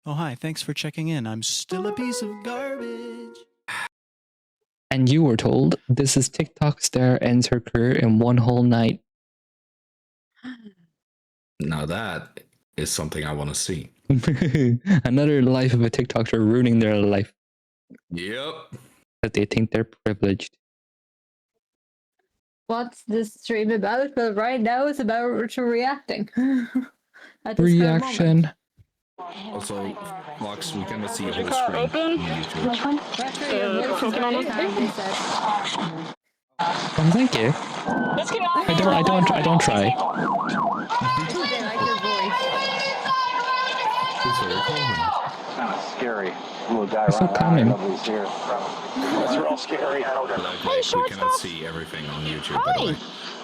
Oh, hi, thanks for checking in. I'm still a piece of garbage. And you were told this is TikTok star ends her career in one whole night. Now that is something I want to see. Another life of a TikToker ruining their life. Yep. That they think they're privileged. What's this stream about? Well, right now it's about reacting. Reaction. Also, Fox, we cannot see a whole car screen open? on YouTube. Thank you. I don't try. It's very common. Kind of scary. Little guy It's so common. Nobody's here. It's real scary. Luckily, we cannot see everything on YouTube, by the way.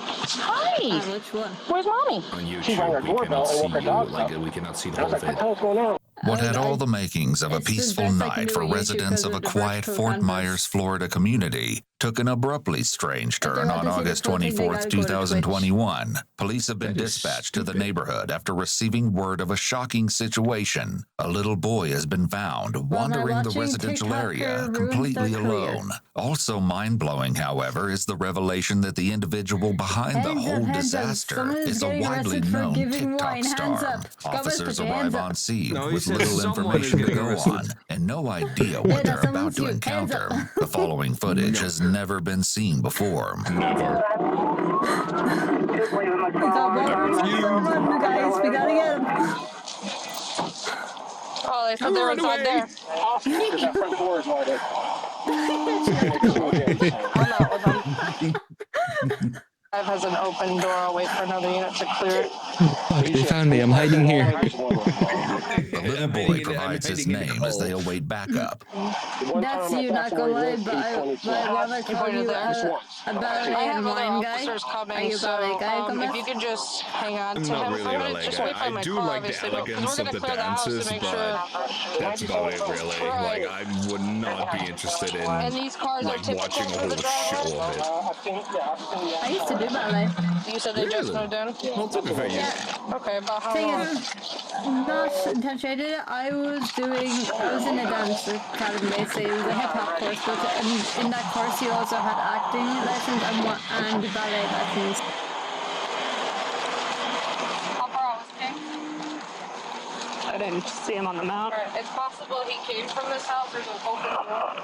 Hi! Which one? Where's mommy? On YouTube, we cannot see you, like, we cannot see the whole vid. What's going on? What had all the makings of a peaceful night for residents of a quiet Fort Myers, Florida community took an abruptly strange turn on August 24th, 2021. Police have been dispatched to the neighborhood after receiving word of a shocking situation. A little boy has been found wandering the residential area completely alone. Also mind-blowing, however, is the revelation that the individual behind the whole disaster is a widely known TikTok star. Officers arrive on scene with little information to go on and no idea what they're about to encounter. The following footage has never been seen before. Never. Guys, we gotta get him. Oh, they said they were inside there. That front door is wide I'm out with them. Five has an open door. I'll wait for another unit to clear it. Fuck, they found me. I'm hiding here. The little boy provides his name as they await backup. That's you, not gonna lie, but I wanna call you a ballet and wine guy. Are you a ballet guy? If you could just hang on to Not him. really a ballet Just guy. wait by I my do car, like the obviously, but elegance we're of gonna the clear the house dances, to make but sure. that's about it, really. Like, I would not be interested in, And these cars are like, typical watching a for whole the driver. show of it. I used to do ballet. You said they just moved in? Well, to be fair, Okay, about how Thing long? is, not intentionally I did it. I was in a dance academy, basically. It was a hip hop course, but in that course you also had acting lessons and ballet lessons. How far out was King? I didn't see him on the map. Alright, it's possible he came from this house. There's an open door.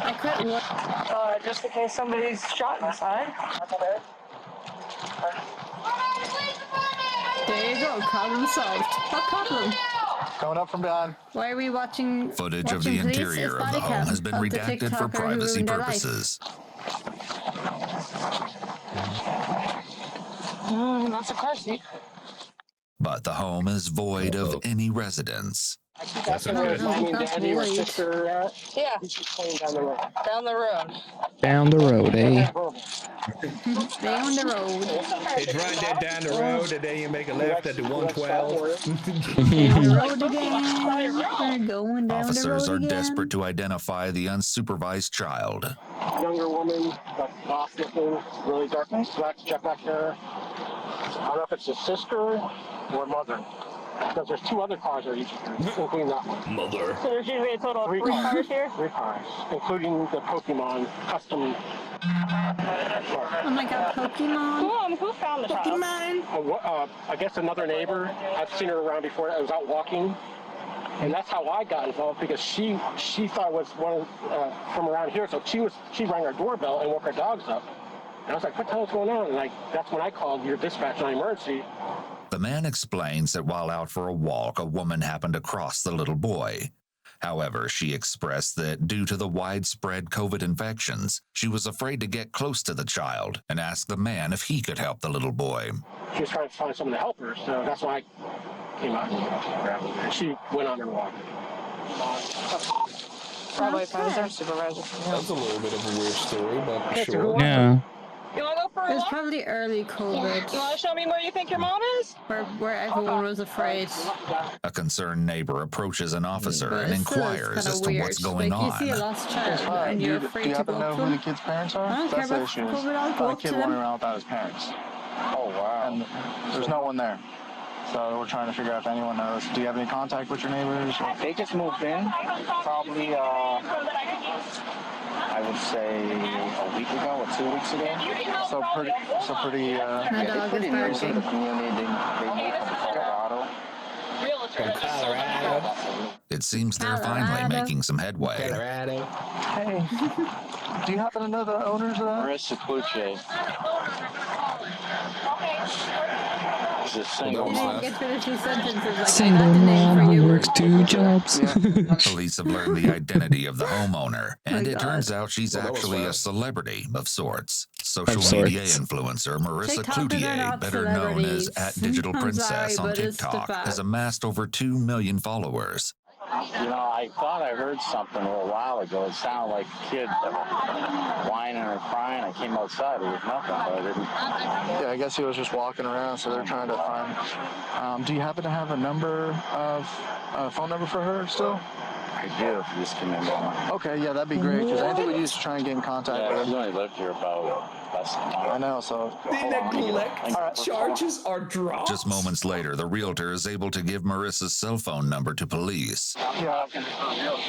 I quit work. Just in case somebody's shot inside. There you go, problem solved. What problem? Coming up from behind. Why are we watching? Footage of the police? interior It's of the BodyCam home has been of the redacted for TikToker who privacy ruined their life. purposes. That's a car seat. But the home is void of any residents. That's okay. Mommy and Daddy or sister Yeah, he's just playing down the road. down the road. Down the road, eh? Down the road. It's right there down the road, and then you make a left at the 112. Down the road again. We're going down Officers the are road again. desperate to identify the unsupervised child. Younger woman, got boss looking, really dark black jet back hair. I don't know if it's a sister or mother. Because there's two other cars there, including that one. Mother. So there's usually a total of three cars here? 3 cars, including the Pokemon custom. Oh my god, Pokemon. Who found the child? Pokemon. I guess another neighbor. I've seen her around before. I was out walking. And that's how I got involved, because she thought it was one from around here. So she rang her doorbell and woke her dogs up. And I was like, what the hell's going on? And that's when I called your dispatch on emergency. The man explains that while out for a walk, a woman happened to cross the little boy. However, she expressed that due to the widespread COVID infections, she was afraid to get close to the child and asked the man if he could help the little boy. She was trying to find someone to help her, so that's why I came out and grabbed her. And she went on her walk. Probably finds our supervisor. That's a little bit of a weird story, but sure. Yeah. You wanna go for It a was walk? probably early COVID, You wanna show me where you think your mom is? where everyone was afraid. A concerned neighbor approaches an officer But and it still is inquires kinda as to weird. what's going like, you see a on. lost child and you're afraid to go up to who the them. kid's parents are? I don't care about COVID, I'll go A up to kid wandering them. around without his parents. Oh, wow. And there's no one there. So we're trying to figure out if anyone knows. Do you have any contact with your neighbors? They just moved in, probably, I would say a week ago or 2 weeks ago. So pretty, My dog is barking. The community, they moved from Colorado. From Colorado. It seems they're finally making some headway. Colorado. Hey, do you happen to know the owners of that? Marrissa Cloutier. She's a single You mom. didn't get through the 2 sentences like Single I got the name mom for who you. works 2 jobs. Police have learned the identity of the homeowner, and it God. turns out she's Well, that was actually a fast. celebrity of sorts. Social Of media sorts. influencer Marrissa TikTokers are Cloutier, not better known as celebrities. I'm @digitalprincxss sorry, on but it's the TikTok, fact. has amassed over 2 million followers. You know, I thought I heard something a little while ago. It sounded like a kid whining or crying. I came outside. There was nothing, but I didn't. Yeah, I guess he was just walking around, so they're trying to find. Do you happen to have a phone number for her still? I do, if you just give me a moment. Okay, yeah, that'd be great, because I think we used to try and get in contact Yeah, with she's her. only lived here about less than a month. I know, so. The neglect charges are dropped. Just moments later, the realtor is able to give Marissa's cell phone number to police. Yeah,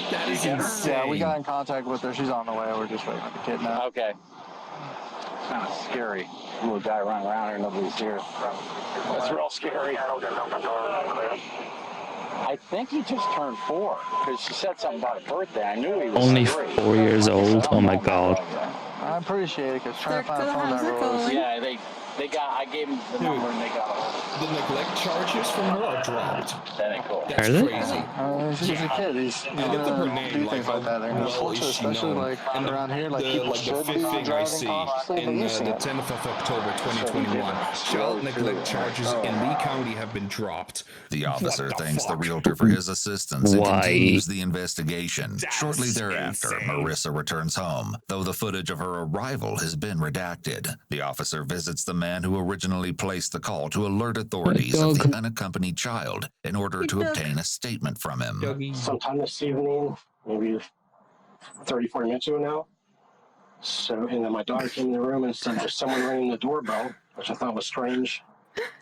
That is insane. yeah, we got in contact with her. She's on the way. We're just waiting for the kid now. Okay. It's kind of scary. Little guy running around here, nobody's here. That's real scary. I think he just turned 4, because she said something about a birthday. I knew he was Only 3. 4 years old. Oh my god. I appreciate it, because trying to find a Circle phone has number it was. going. Yeah, I gave him the number and they got a hold. The neglect charges from her are dropped. That ain't cool. That's Are they? crazy. He's a kid. He's And look at her name, do like, things like that. They're well, unfortunate, is she especially known? like And around here, like people the should fifth be thing I driving see cautiously, but in you the see it. 10th of October 2021, child neglect charges in Lee County have been dropped. The officer What the thanks the fuck? realtor for his assistance and Why? continues the investigation. That's Shortly thereafter, insane. Marissa returns home, though the footage of her arrival has been redacted. The officer visits the man who originally placed the call to alert authorities of the unaccompanied child in order to obtain a statement from him. Sometime this evening, maybe 30, 40 minutes ago now. So, and then my daughter came in the room and said there's someone ringing the doorbell, which I thought was strange.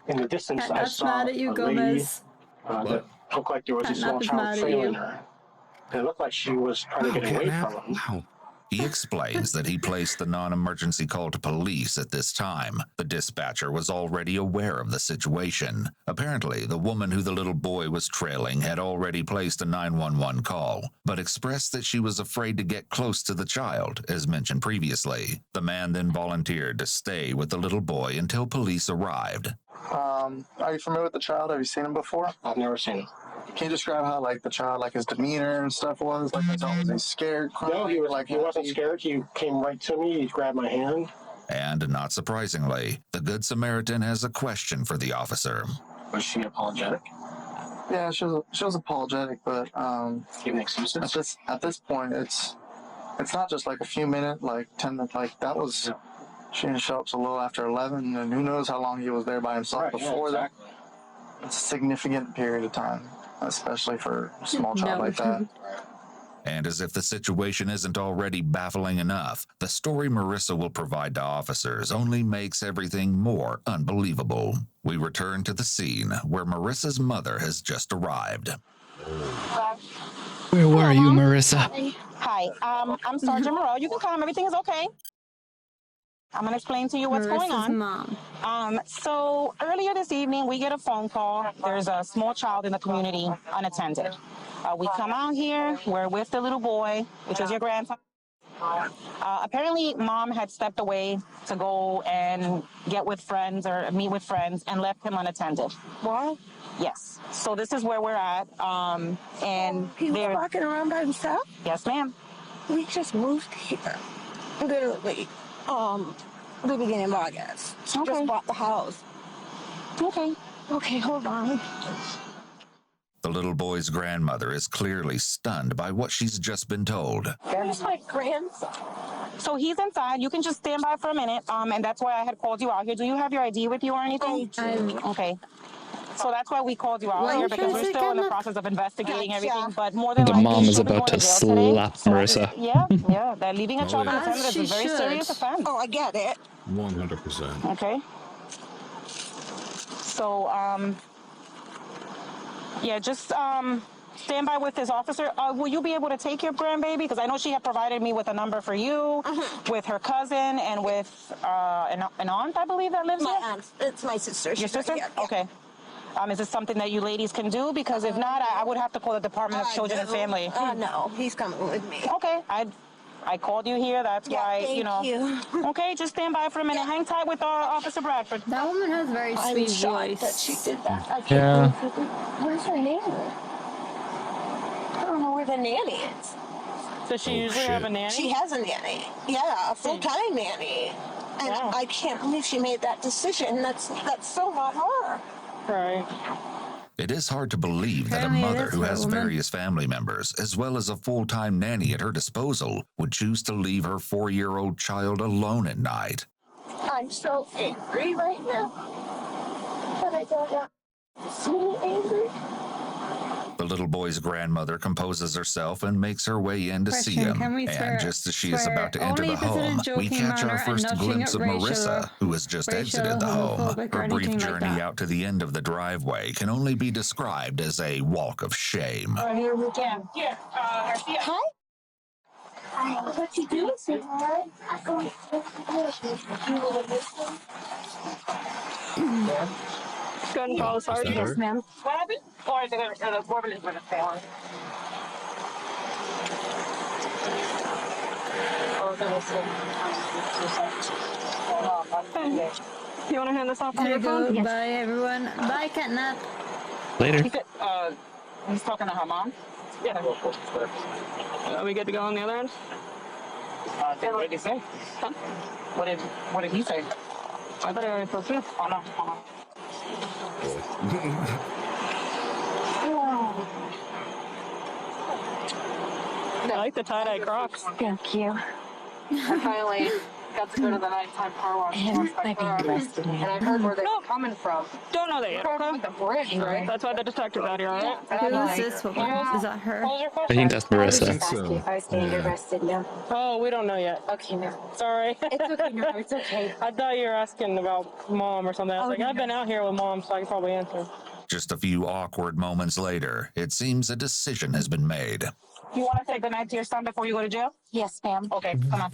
In the distance, I That's saw mad at you, a lady Gomez. that looked like there was a small Catnap is child mad at trailing you. her. And it looked like she was trying to get away from him. Wow. He explains that he placed the non-emergency call to police at this time. The dispatcher was already aware of the situation. Apparently, the woman who the little boy was trailing had already placed a 911 call, but expressed that she was afraid to get close to the child, as mentioned previously. The man then volunteered to stay with the little boy until police arrived. Are you familiar with the child? Have you seen him before? I've never seen him. Can you describe how like the child, like his demeanor and stuff was? Like was he scared? No, he was like he wasn't scared. He came right to me. He grabbed my hand. And not surprisingly, the Good Samaritan has a question for the officer. Was she apologetic? Yeah, she was apologetic, but Giving excuses? at this point, it's not just like a few minutes, like 10 minutes, like that was. She didn't show up a little after 11, and who knows how long he was there by himself Right, before yeah, that. It's a significant period of time, especially for a small child like that. And as if the situation isn't already baffling enough, the story Marissa will provide to officers only makes everything more unbelievable. We return to the scene where Marissa's mother has just arrived. Where were you, Marissa? Hi, I'm Sergeant Moreau. You can come. Everything is okay. I'm going to explain to you what's going Marissa's on. mom. So earlier this evening, we get a phone call. There's a small child in the community unattended. We come out here. We're with the little boy, which is your grandson. Apparently, mom had stepped away to go and get with friends or meet with friends and left him unattended. What? Yes. So this is where we're at. And He was walking around by himself? Yes, ma'am. We just moved here. Literally. The beginning of August. She just bought the house. Okay. Okay, hold on. The little boy's grandmother is clearly stunned by what she's just been told. There's my grandson. So he's inside. You can just stand by for a minute. And that's why I had called you out here. Do you have your ID with you or anything? Okay. So that's why we called you out here, because we're still in the process of investigating everything. But more than The likely, mom is she'll be about going to jail today. slap So Marissa. yeah. That leaving a child yeah. unattended is a very serious offense. Oh, I get it. 100%. Okay. So Yeah, just stand by with this officer. Will you be able to take your grandbaby? Because I know she had provided me with a number for you, with her cousin, and with an aunt, I believe, that lives here. My aunt. It's my sister. Your sister? Yeah. Okay. Is this something that you ladies can do? Because if not, I would have to call the Department of Children and Family. No, he's coming with me. Okay. I called you here. That's why, thank you. Okay, just stand by for a minute. Hang tight with Officer Bradford. That woman has a very sweet voice. That she did that. I can't Yeah. believe it. Where's her nanny? I don't know where the nanny is. Does she usually have a nanny? She has a nanny. Yeah, a full-time nanny. And I can't believe she made that decision. That's so not her. Right. It is hard to believe that a mother who has various family members, as well as a full-time nanny at her disposal, would choose to leave her 4-year-old child alone at night. I'm so angry right now. But I don't know. So angry. The little boy's grandmother composes herself and makes her way in to see him. And just as she is about to enter the home, we catch our first glimpse of Marrissa, who has just exited the home. Her brief journey out to the end of the driveway can only be described as a walk of shame. Here we go. Hi. What you doing, sweetheart? Go ahead and call the sergeant. Yes, ma'am. What happened? Or is it the foreman is going to stay on? You want to hand this off on your phone? Yes. Bye, everyone. Bye, Catnap. Later. He's talking to her mom? Yeah. Are we good to go on the other end? What did he say? Huh? What did he say? I thought I already spoke to you. Oh, no. I like the tie-dye Crocs. Thank you. I finally got to go to the nighttime car wash. And I heard where they were coming from. Don't know that yet, okay? The bridge, right? That's why the detective's out here, alright? Who is this woman? Is that her? I think that's Marrissa. I was getting arrested now. Oh, we don't know yet. Okay, no. Sorry. It's okay, no, it's okay. I thought you were asking about mom or something. I was like, I've been out here with mom, so I can probably answer. Just a few awkward moments later, it seems a decision has been made. You want to say goodnight to your son before you go to jail? Yes, ma'am. Okay, come on.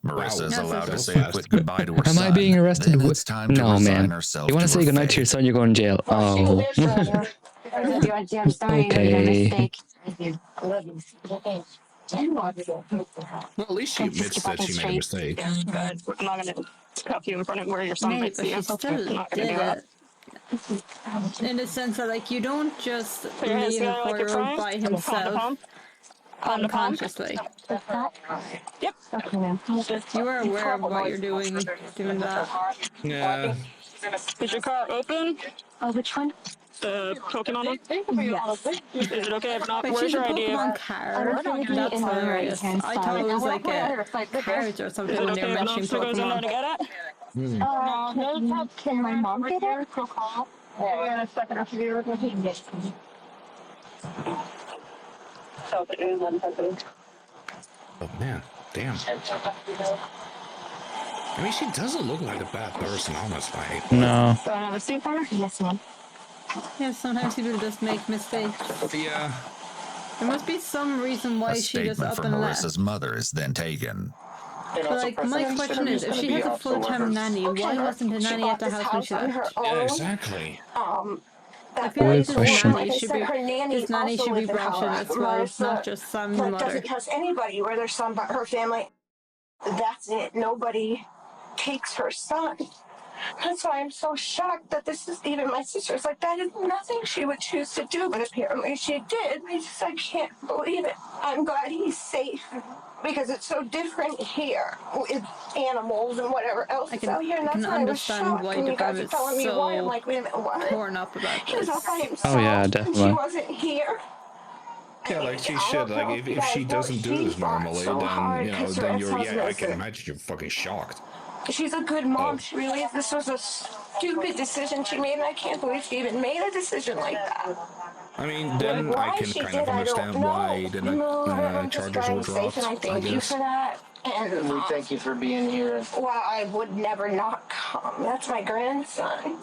Marissa is Wow. allowed to That's say a fast. quick goodbye to her Am son. I being arrested? Then it's time to No, resign man. herself You want to say her goodnight to your fate. son, you're going to jail. Oh. I'm sorry, I made a mistake. I love you. Okay. Well, at least she admits that she made a mistake. Good. I'm not going to cuff you in front of where your son Maybe, might but see she you. still I'm not going did to do that. it. In the sense that, like, you don't just Put your hands leave a together like you're 4-year-old trying. by Palm to himself palm. Palm to palm. unconsciously. Yep. Okay, ma'am. You are aware of what you're doing that. Yeah. Is your car open? Oh, which one? The Pokemon one? Yes. Is it okay if not? Wait, Where's she's a your ID? Pokemon card? That's in the hilarious. right-hand I thought it was like a side. carrot or Is something it when okay they were if an mentioning officer goes in there to Pokemon. get it? Can my mom get it? Yeah, a second after you were going to Oh man, damn. I mean, she doesn't look like a bad person, honestly. No. Do I have a seat for her? Yes, ma'am. Yeah, sometimes people just make mistakes. Yeah. There must be some reason why A she just statement up from and left. Marissa's mother is then taken. But like, my question is, if she has a full-time nanny, why wasn't the nanny at the house when she left? Yeah, exactly. I feel like question. this nanny should be brought in as well, not just some mother. Doesn't trust anybody where their son, but her family. That's it. Nobody takes her son. That's why I'm so shocked that this is even my sister's like that is nothing she would choose to do, but apparently she did. I can't believe it. I'm glad he's safe because it's so different here with animals and whatever else is out here. And that's why I was shocked when you guys were telling me why. I'm like, wait a minute, what? Torn up about He was this. all by himself. Oh, yeah, and definitely. She wasn't here. Yeah, like she should. Like if she doesn't do this normally, then you know, then you're I can imagine you're fucking shocked. She's a good mom. She really is. This was a stupid decision she made, and I can't believe she even made a decision like that. I mean, then I can kind of understand why the charges were dropped. And I thank you for that. And We thank you for being here. well, I would never not come. That's my grandson.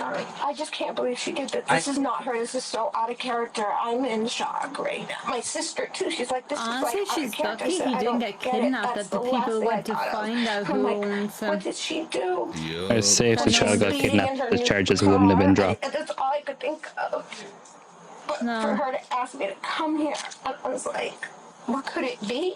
I just can't believe she did that. This is not her. This is so out of character. I'm in shock right now. My sister too. She's like, this Honestly, is like out she's of character. I lucky said, he I didn't don't get get it. kidnapped, That's that the the last people thing I went to thought find of. out I'm who like, owns her. what did she do? I say if the And she child was got bleeding in kidnapped, her the new charges car. wouldn't have been dropped. That's all I could think of. But for her to ask me to come here, I was like, what could it be?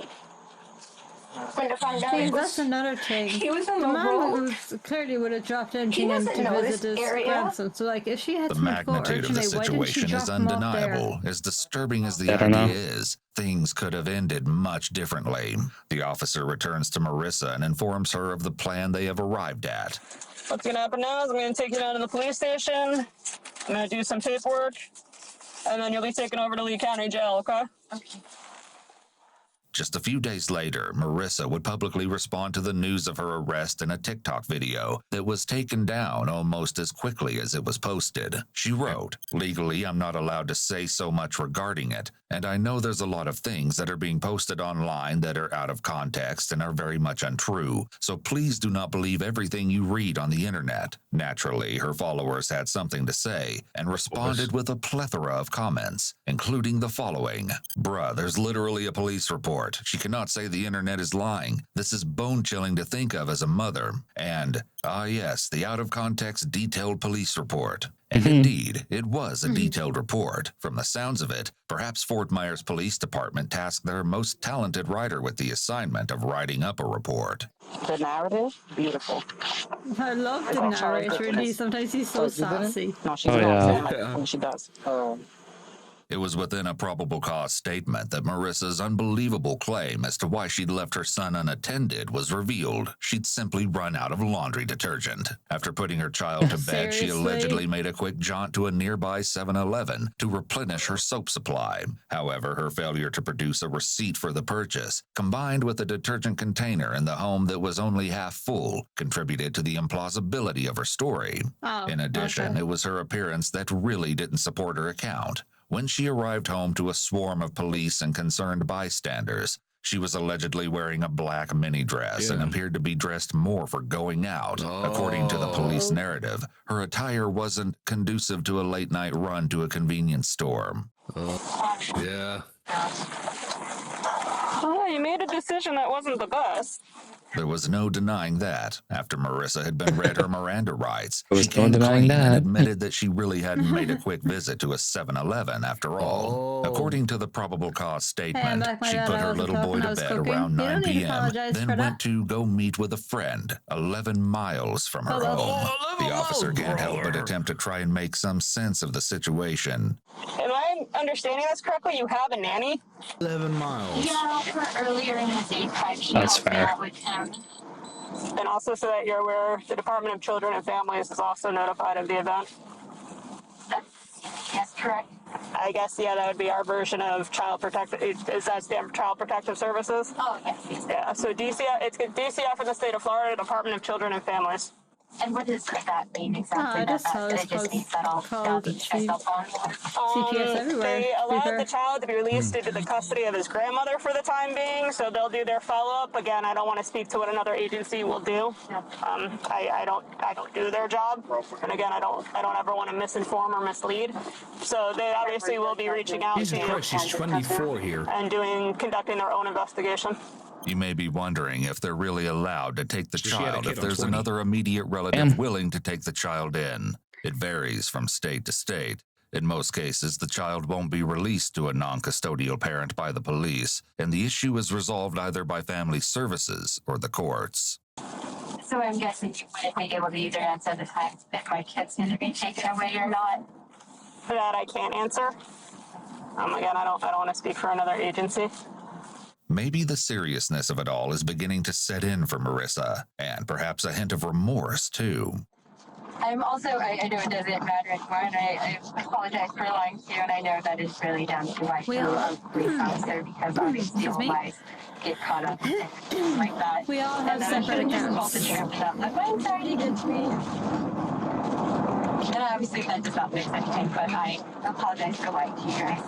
When to find out it was, that's another thing. he was on the the man road. clearly would have dropped anything He in doesn't to know visit this his area. grandson. So, like, if she had The something to go magnitude of the urgently, why didn't she situation drop is him off there? undeniable. As disturbing as the I don't know. idea is, things could have ended much differently. The officer returns to Marrissa and informs her of the plan they have arrived at. What's gonna happen now is I'm gonna take you down to the police station. I'm gonna do some paperwork, and then you'll be taken over to Lee County Jail, okay? Okay. Just a few days later, Marrissa would publicly respond to the news of her arrest in a TikTok video that was taken down almost as quickly as it was posted. She wrote, "Legally, I'm not allowed to say so much regarding it, and I know there's a lot of things that are being posted online that are out of context and are very much untrue, so please do not believe everything you read on the internet." Naturally, her followers had something to say and responded with a plethora of comments, including the following. "Bruh, there's literally a police report. She cannot say the internet is lying. This is bone-chilling to think of as a mother." And, "Ah yes, the out-of-context detailed police report." And indeed, it was a detailed report. From the sounds of it, perhaps Fort Myers Police Department tasked their most talented writer with the assignment of writing up a report. The narrative, beautiful. I love the narrator. Sometimes he's so sassy. No, she's not. She does. It was within a probable cause statement that Marissa's unbelievable claim as to why she'd left her son unattended was revealed. She'd simply run out of laundry detergent. After putting her child to bed, she allegedly made a quick jaunt to a nearby 7-Eleven to replenish her soap supply. However, her failure to produce a receipt for the purchase, combined with a detergent container in the home that was only half full, contributed to the implausibility of her story. In addition, it was her appearance that really didn't support her account. When she arrived home to a swarm of police and concerned bystanders, she was allegedly wearing a black mini dress and appeared to be dressed more for going out. According to the police narrative, her attire wasn't conducive to a late-night run to a convenience store. Yeah. Oh, you made a decision that wasn't the best. There was no denying that. After Marrissa had been read her Miranda rights, There was she no came denying clean and that. admitted that she really hadn't made a quick visit to a 7-Eleven after all. According to the probable cause statement, she put her little boy to bed around 9 p.m., then went to go meet with a friend 11 miles from her home. The officer can't help but attempt to try and make some sense of the situation. Am I understanding this correctly? You have a nanny? 11 miles. Yeah, earlier in the daytime, she That's helped me fair. out with him. And also so that you're aware, the Department of Children and Families is also notified of the event. Yes, correct. I guess, yeah, that would be our version of Child Protective, is that stand for Child Protective Services? Oh, yes. Yeah, so DCF, it's DCF in the state of Florida, Department of Children and Families. And what does that mean exactly? I just saw this It just means that I'll be checked up on. CPS everywhere. They allowed the child to be released into the custody of his grandmother for the time being, so they'll do their follow-up. Again, I don't want to speak to what another agency will do. I don't do their job, and again, I don't ever want to misinform or mislead. So they obviously will be reaching out to you. She's 24 here. And conducting their own investigation. You may be wondering if they're really allowed to take the She had a child kid if on there's 20. another immediate relative willing to take the child in. It varies from state to state. In most cases, the child won't be released to a non-custodial parent by the police, and the issue is resolved either by family services or the courts. So I'm guessing you wouldn't be able to either answer the time if my kid's going to be taken away or not. That I can't answer. Again, I don't want to speak for another agency. Maybe the seriousness of it all is beginning to set in for Marrissa, and perhaps a hint of remorse, too. I'm also, I know it doesn't matter anymore, and I apologize for lying to you, and I know that it's really down to my feel of police officer, because obviously all lies get caught up in things like that. We all have separate accounts. I'm sorry to get to me. And obviously that does not fix anything, but I apologize for lying to you guys.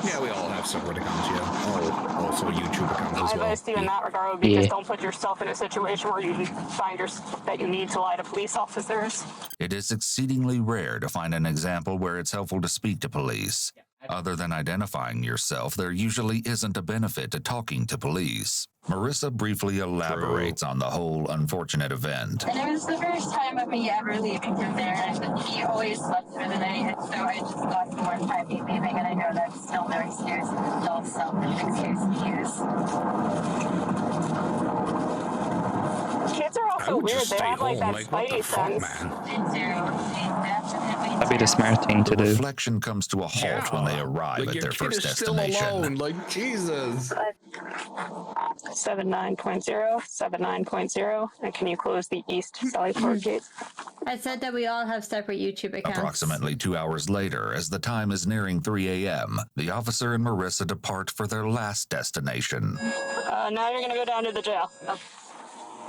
Yeah, we all have separate accounts, yeah. Oh, also YouTube accounts My as well. advice to you in that regard would be just don't put yourself in a situation where you find that you need to lie to police officers. It is exceedingly rare to find an example where it's helpful to speak to police. Other than identifying yourself, there usually isn't a benefit to talking to police. Marrissa briefly elaborates on the whole unfortunate event. And it was the first time of me ever leaving him there, and he always slept through the night, and so I just got some more time leaving, and I know that's still no excuse, it's still some excuse to use. Kids are also weird. They have like that spidey sense. That'd be the smart thing to The do. reflection comes to a halt when they arrive at their first destination. Still alone, like Jesus. 79.0, 79.0, and can you close the east side port gate? I said that we all have separate YouTube accounts. Approximately 2 hours later, as the time is nearing 3 a.m., the officer and Marrissa depart for their last destination. Now you're gonna go down to the jail.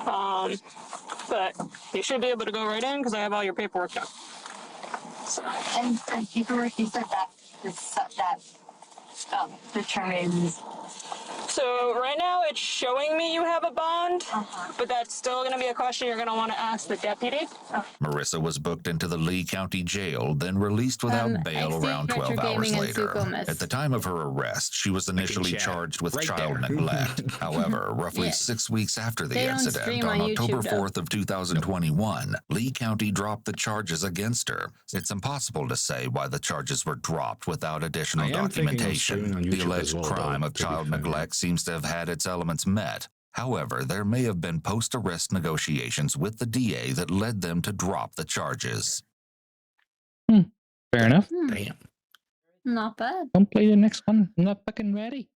But you should be able to go right in because I have all your paperwork done. And paperwork, you said that determines. So right now it's showing me you have a bond, but that's still going to be a question you're going to want to ask the deputy. Marrissa was booked into the Lee County Jail, then released without bail around 12 hours later. At the time of her arrest, she was initially charged with child neglect. However, roughly 6 weeks after the incident, on October 4th of 2021, Lee County dropped the charges against her. It's impossible to say why the charges were dropped without additional documentation. The alleged crime of child neglect seems to have had its elements met. However, there may have been post-arrest negotiations with the DA that led them to drop the charges. Fair enough. Damn. Not bad. Don't play the next one. I'm not fucking ready.